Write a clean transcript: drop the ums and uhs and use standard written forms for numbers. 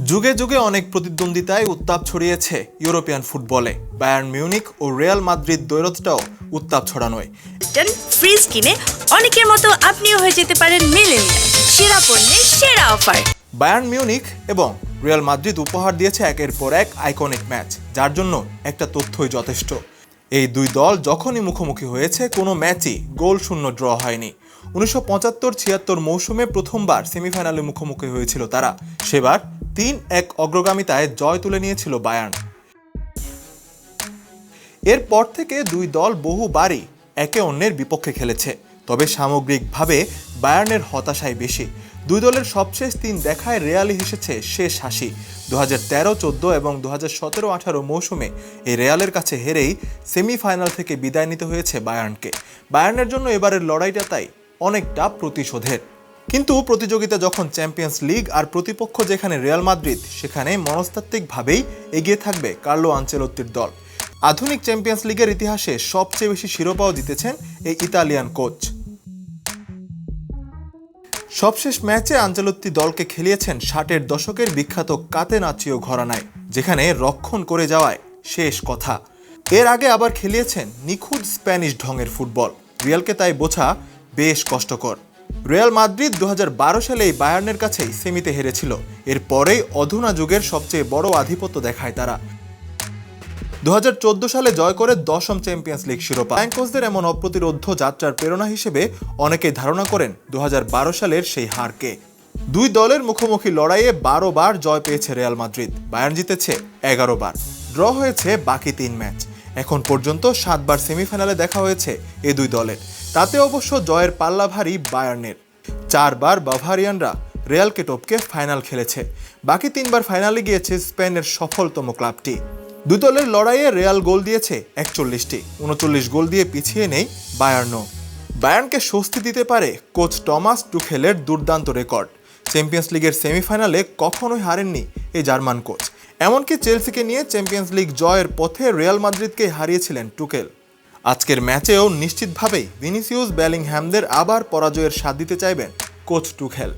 যুগে যুগে অনেক প্রতিদ্বন্দ্বিতায় উত্তাপ ছড়িয়েছে ইউরোপিয়ান ফুটবলে। বায়ার্ন মিউনিখ ও রিয়াল মাদ্রিদ দ্বৈরথটাও উত্তাপ ছড়ানোয়। ফ্রিজ কিনে অনেকের মতো আপনিও হয়ে যেতে পারেন মিলেনিয়াল। সেরা পণ্যের সেরা অফার। বায়ার্ন মিউনিখ এবং রিয়াল মাদ্রিদ উপহার দিয়েছে একের পর এক আইকনিক ম্যাচ, যার জন্য একটা তথ্যই যথেষ্ট। এই দুই দল যখনই মুখোমুখি হয়েছে কোনো ম্যাচই গোল শূন্য ড্র হয়নি। 1975-76 মৌসুমে প্রথমবার সেমিফাইনালে মুখোমুখি হয়েছিল তারা। সেবার 3-1 অগ্রগামিতায় জয় তুলে নিয়েছিল বায়ার্ন। এরপর থেকে দুই দল বহুবারই একে অন্যের বিপক্ষে খেলেছে, তবে সামগ্রিকভাবে বায়ার্নের হতাশাই বেশি। দুই দলের সবশেষ 3 দেখায় রিয়ালই হেসেছে শেষ হাসি। 2013-14 এবং 2017-18 মৌসুমে এই রিয়ালের কাছে হেরেই সেমিফাইনাল থেকে বিদায় নিতে হয়েছে বায়ার্নকে। বায়ার্নের জন্য এবারের লড়াইটা তাই অনেকটা প্রতিশোধের। কিন্তু প্রতিযোগিতা যখন চ্যাম্পিয়ন্স লিগ আর প্রতিপক্ষ যেখানে রিয়াল মাদ্রিদ, সেখানে মনস্তাত্ত্বিকভাবেই এগিয়ে থাকবে কার্লো আনচেলত্তির দল। আধুনিক চ্যাম্পিয়ন্স লিগের ইতিহাসে সবচেয়ে বেশি শিরোপাও জিতেছেন এই ইতালিয়ান কোচ। সবশেষ ম্যাচে আনচেলত্তি দলকে খেলিয়েছেন 60-এর দশকের বিখ্যাত কাতেনাচিও ঘরানায়, যেখানে রক্ষণ করে যাওয়ায় শেষ কথা। এর আগে আবার খেলিয়েছেন নিখুঁত স্প্যানিশ ঢঙের ফুটবল। রিয়ালকে তাই বোঝা বেশ কষ্টকর। রিয়াল মাদ্রিদ 2012 সালে এই বায়ার্নের কাছেই সেমিতে হেরেছিল। এরপরেই অধুনা যুগের সবচেয়ে বড় আধিপত্য দেখায় তারা। 2014 সালে জয় করে 10ম চ্যাম্পিয়ন্স লিগ শিরোপা। কোচদের এমন অপ্রতিরোধ্য যাত্রার প্রেরণা হিসেবে অনেকেই ধারণা করেন 2012 সালের সেই হারকে। দুই দলের মুখোমুখি লড়াইয়ে 12 বার জয় পেয়েছে রিয়াল মাদ্রিদ, বায়ার্ন জিতেছে 11 বার। ড্র হয়েছে বাকি 3 ম্যাচ। এখন পর্যন্ত 7 বার সেমিফাইনালে দেখা হয়েছে এই দুই দলের, তাতে অবশ্য জয়ের পাল্লা ভারী বায়ার্নের। 4 বার বাভারিয়ানরা রিয়ালকে টপকে ফাইনাল খেলেছে। বাকি 3 বার ফাইনালে গিয়েছে স্পেনের সফলতম ক্লাবটি। দুই দলের লড়াইয়ে রিয়াল গোল দিয়েছে 41টি, 39 গোল দিয়ে পিছিয়ে নেই বায়ার্নও। বায়ার্নকে স্বস্তি দিতে পারে কোচ টমাস টুখেলের দুর্দান্ত রেকর্ড। চ্যাম্পিয়ন্স লিগের সেমিফাইনালে কখনোই হারেননি এই জার্মান কোচ। এমনকি চেলসিকে নিয়ে চ্যাম্পিয়ন্স লিগ জয়ের পথে রিয়াল মাদ্রিদকে হারিয়েছিলেন টুকেল। আজকের ম্যাচেও নিশ্চিতভাবেই ভিনিসিয়াস বেলিংহ্যামদের আবার পরাজয়ের স্বাদ দিতে চাইবেন কোচ টুখেল।